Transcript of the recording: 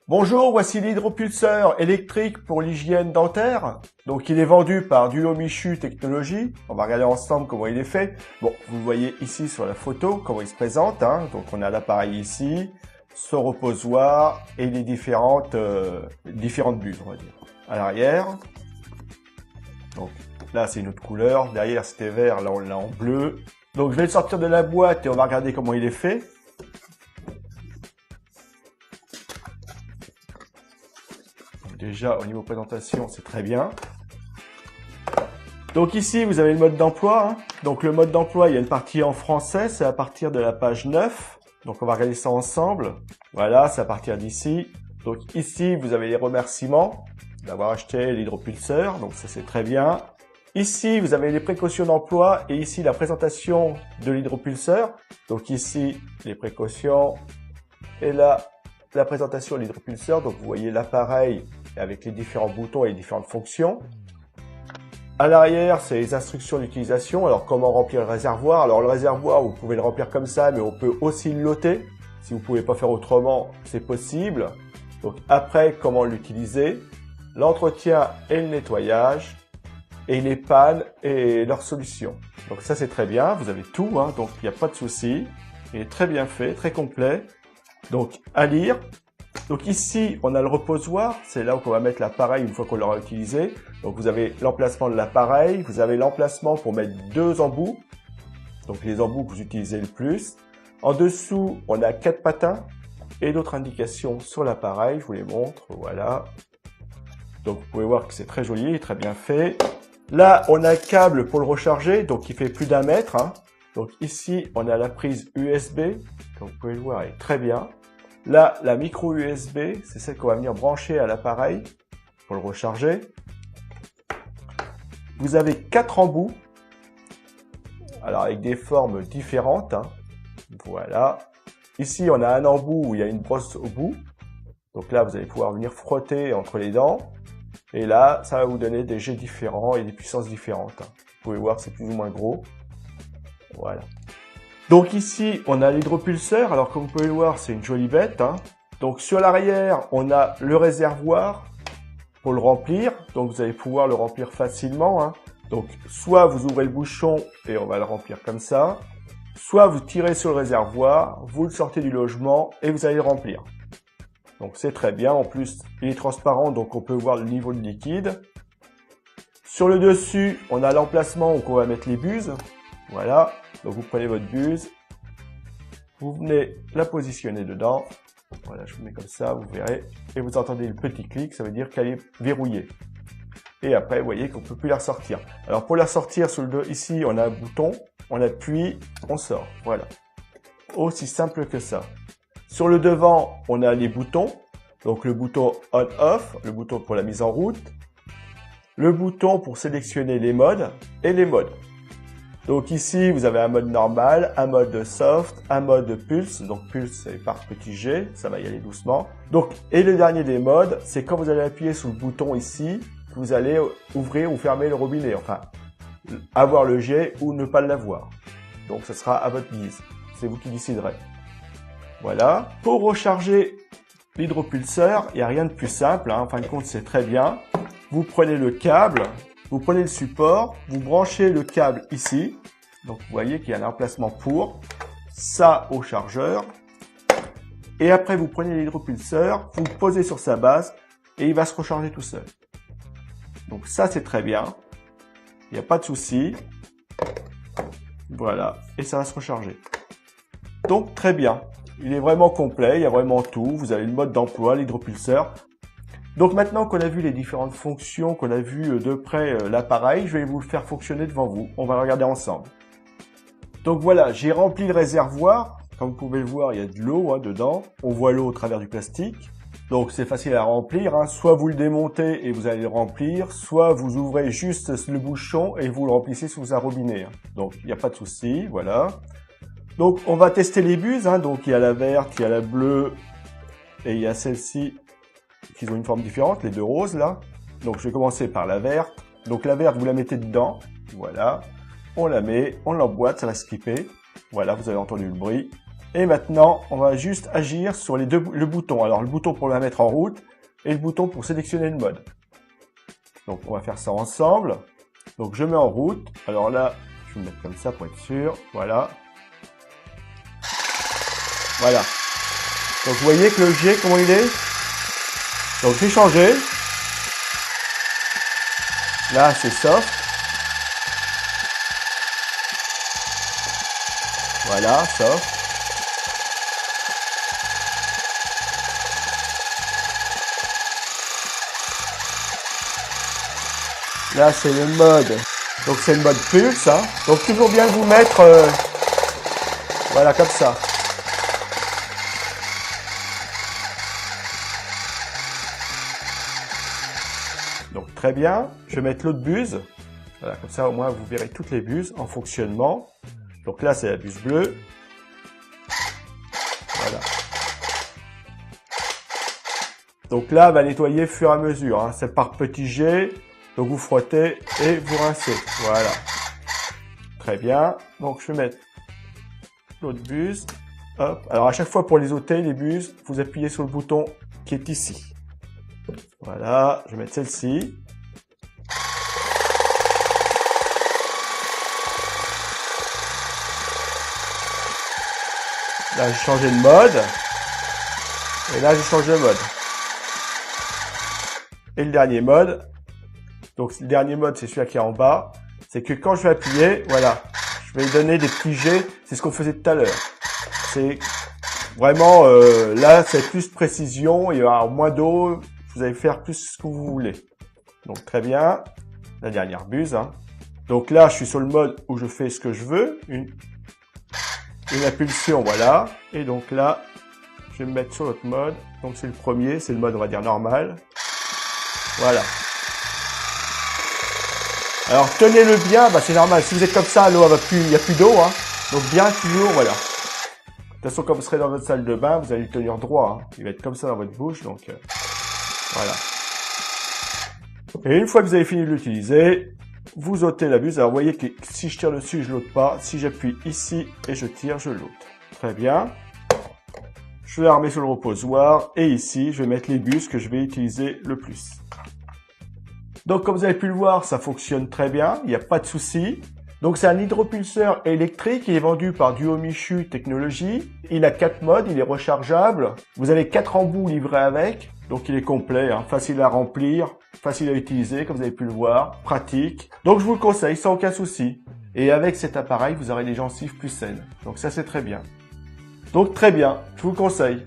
Bonjour, voici l'hydropulseur électrique pour l'hygiène dentaire. Donc il est vendu par Duo Michu Technologies. On va regarder ensemble comment il est fait. Bon, vous voyez ici sur la photo comment il se présente. Donc on a l'appareil ici, son reposoir et les différentes buses, on va dire. À l'arrière. Donc là c'est une autre couleur. Derrière c'était vert, là on l'a en bleu. Donc je vais le sortir de la boîte et on va regarder comment il est fait. Déjà, au niveau présentation, c'est très bien. Donc ici, vous avez le mode d'emploi. Donc le mode d'emploi, il y a une partie en français, c'est à partir de la page 9. Donc on va regarder ça ensemble. Voilà, c'est à partir d'ici. Donc ici, vous avez les remerciements d'avoir acheté l'hydropulseur. Donc ça, c'est très bien. Ici, vous avez les précautions d'emploi et ici, la présentation de l'hydropulseur. Donc ici, les précautions et là, la présentation de l'hydropulseur. Donc vous voyez l'appareil avec les différents boutons et les différentes fonctions. À l'arrière, c'est les instructions d'utilisation. Alors, comment remplir le réservoir? Alors, le réservoir, vous pouvez le remplir comme ça, mais on peut aussi le loter. Si vous ne pouvez pas faire autrement, c'est possible. Donc, après, comment l'utiliser? L'entretien et le nettoyage. Et les pannes et leurs solutions. Donc, ça, c'est très bien. Vous avez tout, donc il n'y a pas de souci. Il est très bien fait, très complet. Donc, à lire. Donc ici, on a le reposoir, c'est là où on va mettre l'appareil une fois qu'on l'aura utilisé. Donc vous avez l'emplacement de l'appareil, vous avez l'emplacement pour mettre deux embouts, donc les embouts que vous utilisez le plus. En dessous, on a 4 patins et d'autres indications sur l'appareil, je vous les montre, voilà. Donc vous pouvez voir que c'est très joli, très bien fait. Là, on a un câble pour le recharger, donc il fait plus d'1 mètre. Donc ici, on a la prise USB, comme vous pouvez le voir, elle est très bien. Là, la micro USB, c'est celle qu'on va venir brancher à l'appareil pour le recharger. Vous avez 4 embouts, alors avec des formes différentes. Voilà. Ici, on a un embout où il y a une brosse au bout. Donc là, vous allez pouvoir venir frotter entre les dents. Et là, ça va vous donner des jets différents et des puissances différentes. Vous pouvez voir que c'est plus ou moins gros. Voilà. Donc ici, on a l'hydropulseur. Alors comme vous pouvez le voir, c'est une jolie bête. Donc sur l'arrière, on a le réservoir pour le remplir. Donc vous allez pouvoir le remplir facilement. Donc soit vous ouvrez le bouchon et on va le remplir comme ça. Soit vous tirez sur le réservoir, vous le sortez du logement et vous allez le remplir. Donc c'est très bien. En plus, il est transparent, donc on peut voir le niveau de liquide. Sur le dessus, on a l'emplacement où on va mettre les buses. Voilà. Donc vous prenez votre buse, vous venez la positionner dedans. Voilà, je vous mets comme ça, vous verrez. Et vous entendez le petit clic, ça veut dire qu'elle est verrouillée. Et après, vous voyez qu'on ne peut plus la ressortir. Alors pour la sortir, sur le dos, ici, on a un bouton, on appuie, on sort. Voilà. Aussi simple que ça. Sur le devant, on a les boutons. Donc le bouton on-off, le bouton pour la mise en route. Le bouton pour sélectionner les modes et les modes. Donc ici, vous avez un mode normal, un mode soft, un mode pulse. Donc pulse, c'est par petit G, ça va y aller doucement. Donc, et le dernier des modes, c'est quand vous allez appuyer sur le bouton ici, que vous allez ouvrir ou fermer le robinet. Enfin, avoir le jet ou ne pas l'avoir. Donc ce sera à votre guise. C'est vous qui déciderez. Voilà. Pour recharger l'hydropulseur, il n'y a rien de plus simple. En fin de compte, c'est très bien. Vous prenez le câble. Vous prenez le support, vous branchez le câble ici. Donc vous voyez qu'il y a un emplacement pour ça au chargeur. Et après vous prenez l'hydropulseur, vous le posez sur sa base et il va se recharger tout seul. Donc ça c'est très bien. Il n'y a pas de souci. Voilà. Et ça va se recharger. Donc très bien. Il est vraiment complet, il y a vraiment tout. Vous avez le mode d'emploi, l'hydropulseur. Donc maintenant qu'on a vu les différentes fonctions, qu'on a vu de près l'appareil, je vais vous le faire fonctionner devant vous. On va le regarder ensemble. Donc voilà, j'ai rempli le réservoir. Comme vous pouvez le voir, il y a de l'eau dedans. On voit l'eau au travers du plastique. Donc c'est facile à remplir. Soit vous le démontez et vous allez le remplir, soit vous ouvrez juste le bouchon et vous le remplissez sous un robinet. Donc il n'y a pas de souci, voilà. Donc on va tester les buses. Donc il y a la verte, il y a la bleue et il y a celle-ci qui ont une forme différente, les deux roses là. Donc je vais commencer par la verte. Donc la verte, vous la mettez dedans. Voilà. On la met, on l'emboîte, ça va se clipper. Voilà, vous avez entendu le bruit. Et maintenant, on va juste agir sur le bouton. Alors, le bouton pour la mettre en route et le bouton pour sélectionner le mode. Donc, on va faire ça ensemble. Donc, je mets en route. Alors là, je vais me mettre comme ça pour être sûr. Voilà. Voilà. Donc, vous voyez que le G, comment il est? Donc, j'ai changé. Là, c'est soft. Voilà, soft. Là, c'est le mode. Donc, c'est le mode pulse. Hein. Donc, toujours bien vous mettre... voilà, comme ça. Donc, très bien. Je vais mettre l'autre buse. Voilà, comme ça, au moins, vous verrez toutes les buses en fonctionnement. Donc là, c'est la buse bleue. Voilà. Donc là, elle va nettoyer au fur et à mesure. Hein. C'est par petits jets. Donc vous frottez et vous rincez. Voilà. Très bien. Donc je vais mettre l'autre buse. Hop. Alors à chaque fois pour les ôter, les buses, vous appuyez sur le bouton qui est ici. Voilà. Je vais mettre celle-ci. Là, j'ai changé de mode. Et là, j'ai changé de mode. Et le dernier mode. Donc, le dernier mode, c'est celui-là qui est en bas. C'est que quand je vais appuyer, voilà, je vais donner des petits jets. C'est ce qu'on faisait tout à l'heure. C'est vraiment, là, c'est plus précision. Il y aura moins d'eau. Vous allez faire plus ce que vous voulez. Donc, très bien. La dernière buse. Hein. Donc là, je suis sur le mode où je fais ce que je veux. Une impulsion, voilà. Et donc là, je vais me mettre sur l'autre mode. Donc c'est le premier, c'est le mode, on va dire, normal. Voilà. Alors tenez-le bien, bah, c'est normal. Si vous êtes comme ça, l'eau, il n'y a plus d'eau. Hein. Donc bien toujours, voilà. De toute façon, quand vous serez dans votre salle de bain, vous allez le tenir droit. Hein. Il va être comme ça dans votre bouche, donc voilà. Et une fois que vous avez fini de l'utiliser, vous ôtez la buse. Alors, vous voyez que si je tire dessus, je l'ôte pas. Si j'appuie ici et je tire, je l'ôte. Très bien. Je vais la remettre sur le reposoir. Et ici, je vais mettre les buses que je vais utiliser le plus. Donc, comme vous avez pu le voir, ça fonctionne très bien. Il n'y a pas de souci. Donc, c'est un hydropulseur électrique. Il est vendu par Duomichu Technologies. Il a 4 modes. Il est rechargeable. Vous avez 4 embouts livrés avec. Donc, il est complet. Hein, facile à remplir. Facile à utiliser, comme vous avez pu le voir, pratique. Donc je vous le conseille sans aucun souci. Et avec cet appareil, vous aurez des gencives plus saines. Donc ça c'est très bien. Donc très bien, je vous le conseille.